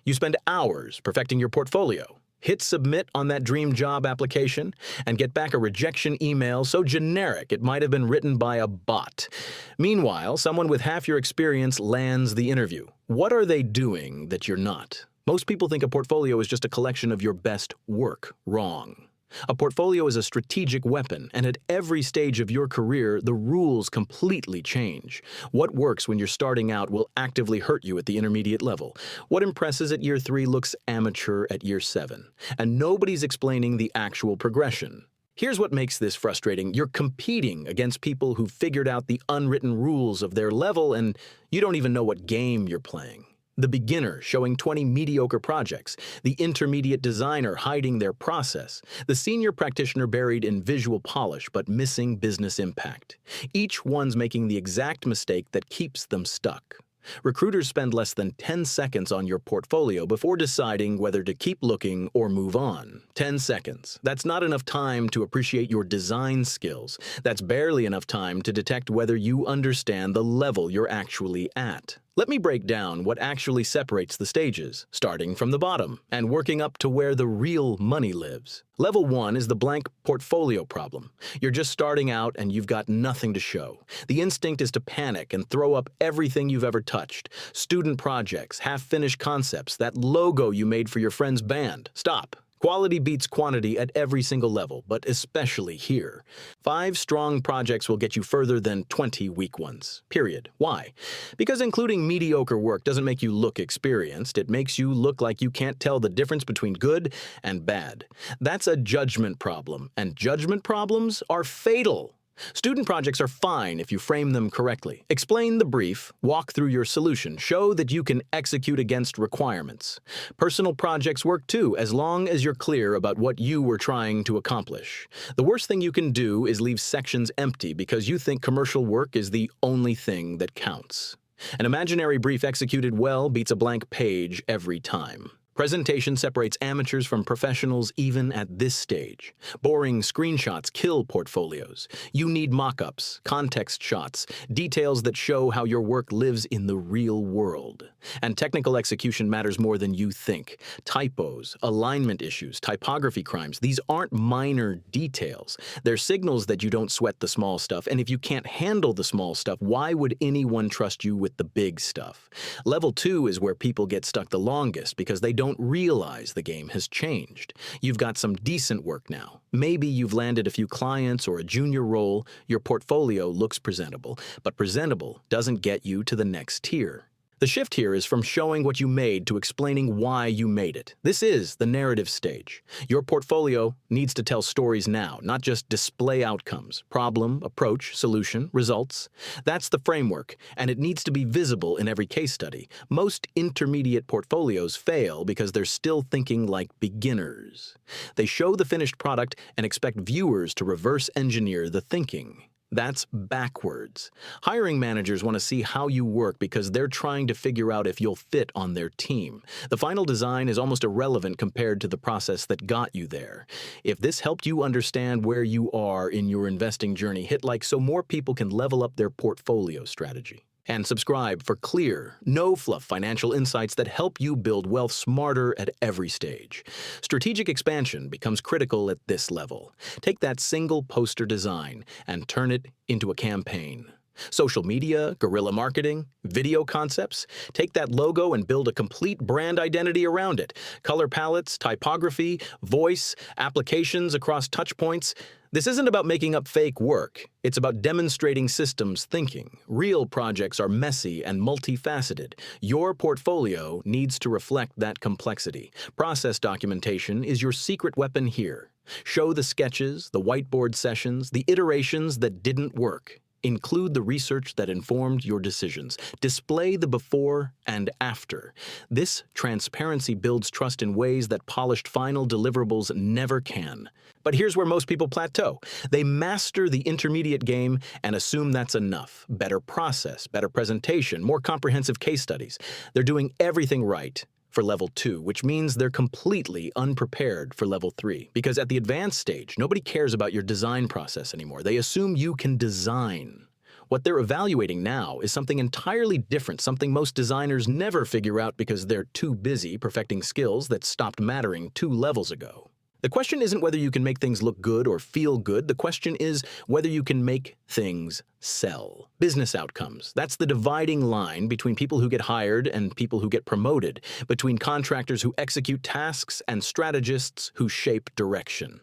You spend hours perfecting your portfolio. Hit submit on that dream job application and get back a rejection email so generic it might have been written by a bot. Meanwhile, someone with half your experience lands the interview. What are they doing that you're not? Most people think a portfolio is just a collection of your best work. Wrong. A portfolio is a strategic weapon, and at every stage of your career, the rules completely change. What works when you're starting out will actively hurt you at the intermediate level. What impresses at year 3 looks amateur at year 7. And nobody's explaining the actual progression. Here's what makes this frustrating. You're competing against people who figured out the unwritten rules of their level, and you don't even know what game you're playing. The beginner showing 20 mediocre projects, the intermediate designer hiding their process, the senior practitioner buried in visual polish but missing business impact. Each one's making the exact mistake that keeps them stuck. Recruiters spend less than 10 seconds on your portfolio before deciding whether to keep looking or move on. 10 seconds. That's not enough time to appreciate your design skills. That's barely enough time to detect whether you understand the level you're actually at. Let me break down what actually separates the stages, starting from the bottom and working up to where the real money lives. Level 1 is the blank portfolio problem. You're just starting out and you've got nothing to show. The instinct is to panic and throw up everything you've ever touched. Student projects, half-finished concepts, that logo you made for your friend's band. Stop. Quality beats quantity at every single level, but especially here. 5 strong projects will get you further than 20 weak ones. Period. Why? Because including mediocre work doesn't make you look experienced. It makes you look like you can't tell the difference between good and bad. That's a judgment problem, and judgment problems are fatal. Student projects are fine if you frame them correctly. Explain the brief, walk through your solution, show that you can execute against requirements. Personal projects work too, as long as you're clear about what you were trying to accomplish. The worst thing you can do is leave sections empty because you think commercial work is the only thing that counts. An imaginary brief executed well beats a blank page every time. Presentation separates amateurs from professionals even at this stage. Boring screenshots kill portfolios. You need mock-ups, context shots, details that show how your work lives in the real world. And technical execution matters more than you think. Typos, alignment issues, typography crimes, these aren't minor details. They're signals that you don't sweat the small stuff, and if you can't handle the small stuff, why would anyone trust you with the big stuff? Level 2 is where people get stuck the longest because they don't realize the game has changed. You've got some decent work now. Maybe you've landed a few clients or a junior role. Your portfolio looks presentable, but presentable doesn't get you to the next tier. The shift here is from showing what you made to explaining why you made it. This is the narrative stage. Your portfolio needs to tell stories now, not just display outcomes, problem, approach, solution, results. That's the framework, and it needs to be visible in every case study. Most intermediate portfolios fail because they're still thinking like beginners. They show the finished product and expect viewers to reverse engineer the thinking. That's backwards. Hiring managers want to see how you work because they're trying to figure out if you'll fit on their team. The final design is almost irrelevant compared to the process that got you there. If this helped you understand where you are in your investing journey, hit like so more people can level up their portfolio strategy. And subscribe for clear, no-fluff financial insights that help you build wealth smarter at every stage. Strategic expansion becomes critical at this level. Take that single poster design and turn it into a campaign. Social media, guerrilla marketing, video concepts. Take that logo and build a complete brand identity around it. Color palettes, typography, voice, applications across touch points. This isn't about making up fake work. It's about demonstrating systems thinking. Real projects are messy and multifaceted. Your portfolio needs to reflect that complexity. Process documentation is your secret weapon here. Show the sketches, the whiteboard sessions, the iterations that didn't work. Include the research that informed your decisions. Display the before and after. This transparency builds trust in ways that polished final deliverables never can. But here's where most people plateau. They master the intermediate game and assume that's enough. Better process, better presentation, more comprehensive case studies. They're doing everything right for level 2, which means they're completely unprepared for level 3. Because at the advanced stage, nobody cares about your design process anymore. They assume you can design. What they're evaluating now is something entirely different, something most designers never figure out because they're too busy perfecting skills that stopped mattering 2 levels ago. The question isn't whether you can make things look good or feel good. The question is whether you can make things sell. Business outcomes. That's the dividing line between people who get hired and people who get promoted, between contractors who execute tasks and strategists who shape direction.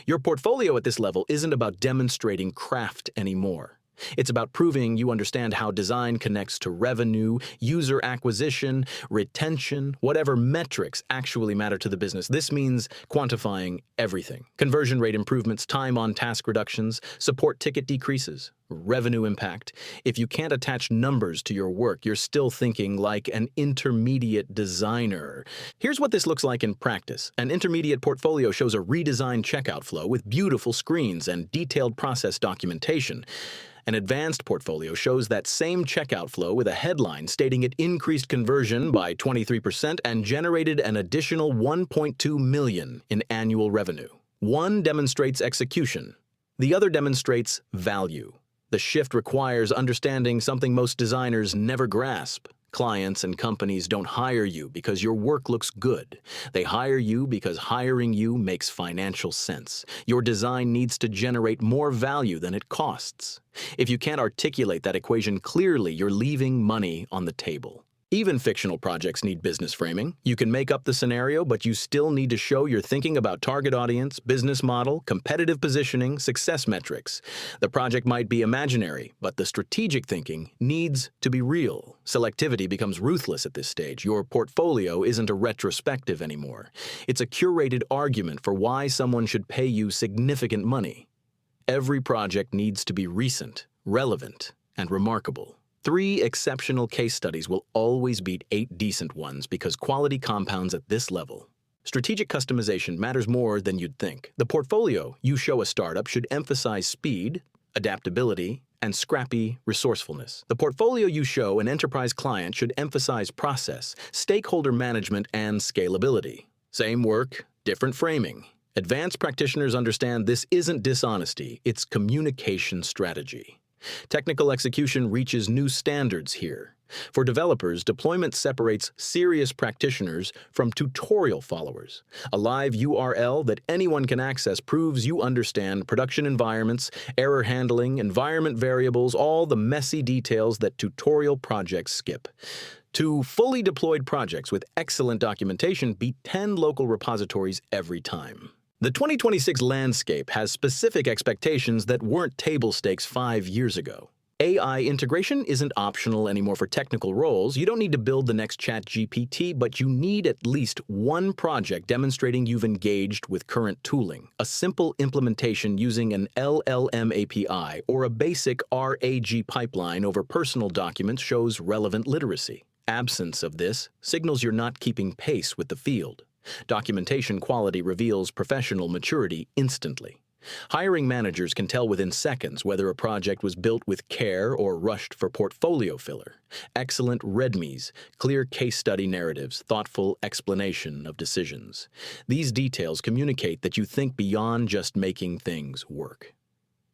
Your portfolio at this level isn't about demonstrating craft anymore. It's about proving you understand how design connects to revenue, user acquisition, retention, whatever metrics actually matter to the business. This means quantifying everything. Conversion rate improvements, time on task reductions, support ticket decreases, revenue impact. If you can't attach numbers to your work, you're still thinking like an intermediate designer. Here's what this looks like in practice. An intermediate portfolio shows a redesigned checkout flow with beautiful screens and detailed process documentation. An advanced portfolio shows that same checkout flow with a headline stating it increased conversion by 23% and generated an additional $1.2 million in annual revenue. One demonstrates execution. The other demonstrates value. The shift requires understanding something most designers never grasp. Clients and companies don't hire you because your work looks good. They hire you because hiring you makes financial sense. Your design needs to generate more value than it costs. If you can't articulate that equation clearly, you're leaving money on the table. Even fictional projects need business framing. You can make up the scenario, but you still need to show you're thinking about target audience, business model, competitive positioning, success metrics. The project might be imaginary, but the strategic thinking needs to be real. Selectivity becomes ruthless at this stage. Your portfolio isn't a retrospective anymore. It's a curated argument for why someone should pay you significant money. Every project needs to be recent, relevant, and remarkable. 3 exceptional case studies will always beat 8 decent ones because quality compounds at this level. Strategic customization matters more than you'd think. The portfolio you show a startup should emphasize speed, adaptability, and scrappy resourcefulness. The portfolio you show an enterprise client should emphasize process, stakeholder management, and scalability. Same work, different framing. Advanced practitioners understand this isn't dishonesty, it's communication strategy. Technical execution reaches new standards here. For developers, deployment separates serious practitioners from tutorial followers. A live URL that anyone can access proves you understand production environments, error handling, environment variables, all the messy details that tutorial projects skip. 2 fully deployed projects with excellent documentation beat 10 local repositories every time. The 2026 landscape has specific expectations that weren't table stakes 5 years ago. AI integration isn't optional anymore for technical roles. You don't need to build the next ChatGPT, but you need at least one project demonstrating you've engaged with current tooling. A simple implementation using an LLM API or a basic RAG pipeline over personal documents shows relevant literacy. Absence of this signals you're not keeping pace with the field. Documentation quality reveals professional maturity instantly. Hiring managers can tell within seconds whether a project was built with care or rushed for portfolio filler. Excellent readmes, clear case study narratives, thoughtful explanation of decisions. These details communicate that you think beyond just making things work.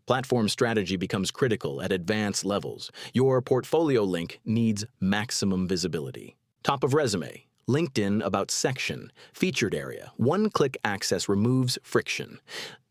Platform strategy becomes critical at advanced levels. Your portfolio link needs maximum visibility. Top of resume. LinkedIn about section, featured area, one-click access removes friction.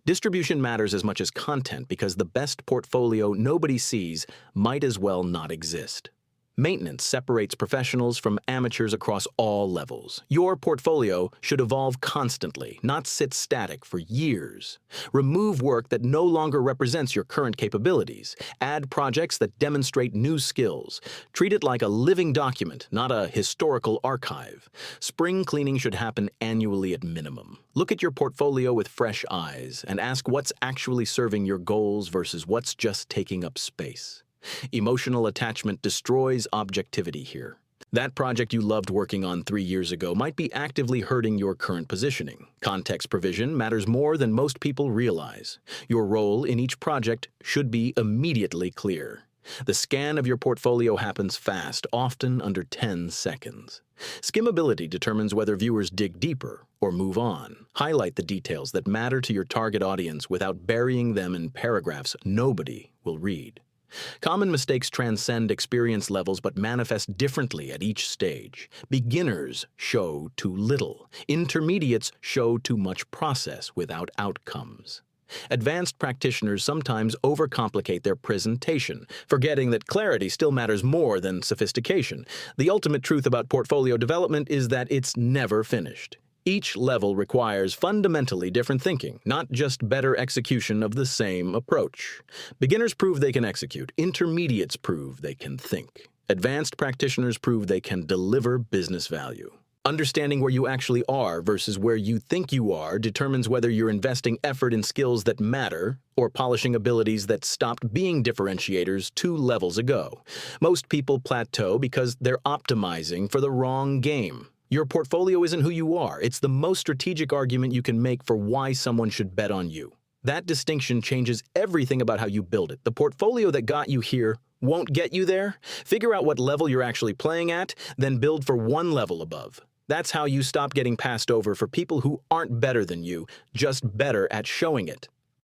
Distribution matters as much as content because the best portfolio nobody sees might as well not exist. Maintenance separates professionals from amateurs across all levels. Your portfolio should evolve constantly, not sit static for years. Remove work that no longer represents your current capabilities. Add projects that demonstrate new skills. Treat it like a living document, not a historical archive. Spring cleaning should happen annually at minimum. Look at your portfolio with fresh eyes and ask what's actually serving your goals versus what's just taking up space. Emotional attachment destroys objectivity here. That project you loved working on 3 years ago might be actively hurting your current positioning. Context provision matters more than most people realize. Your role in each project should be immediately clear. The scan of your portfolio happens fast, often under 10 seconds. Skimmability determines whether viewers dig deeper or move on. Highlight the details that matter to your target audience without burying them in paragraphs nobody will read. Common mistakes transcend experience levels but manifest differently at each stage. Beginners show too little. Intermediates show too much process without outcomes. Advanced practitioners sometimes overcomplicate their presentation, forgetting that clarity still matters more than sophistication. The ultimate truth about portfolio development is that it's never finished. Each level requires fundamentally different thinking, not just better execution of the same approach. Beginners prove they can execute. Intermediates prove they can think. Advanced practitioners prove they can deliver business value. Understanding where you actually are versus where you think you are determines whether you're investing effort in skills that matter or polishing abilities that stopped being differentiators 2 levels ago. Most people plateau because they're optimizing for the wrong game. Your portfolio isn't who you are. It's the most strategic argument you can make for why someone should bet on you. That distinction changes everything about how you build it. The portfolio that got you here won't get you there. Figure out what level you're actually playing at, then build for 1 level above. That's how you stop getting passed over for people who aren't better than you, just better at showing it.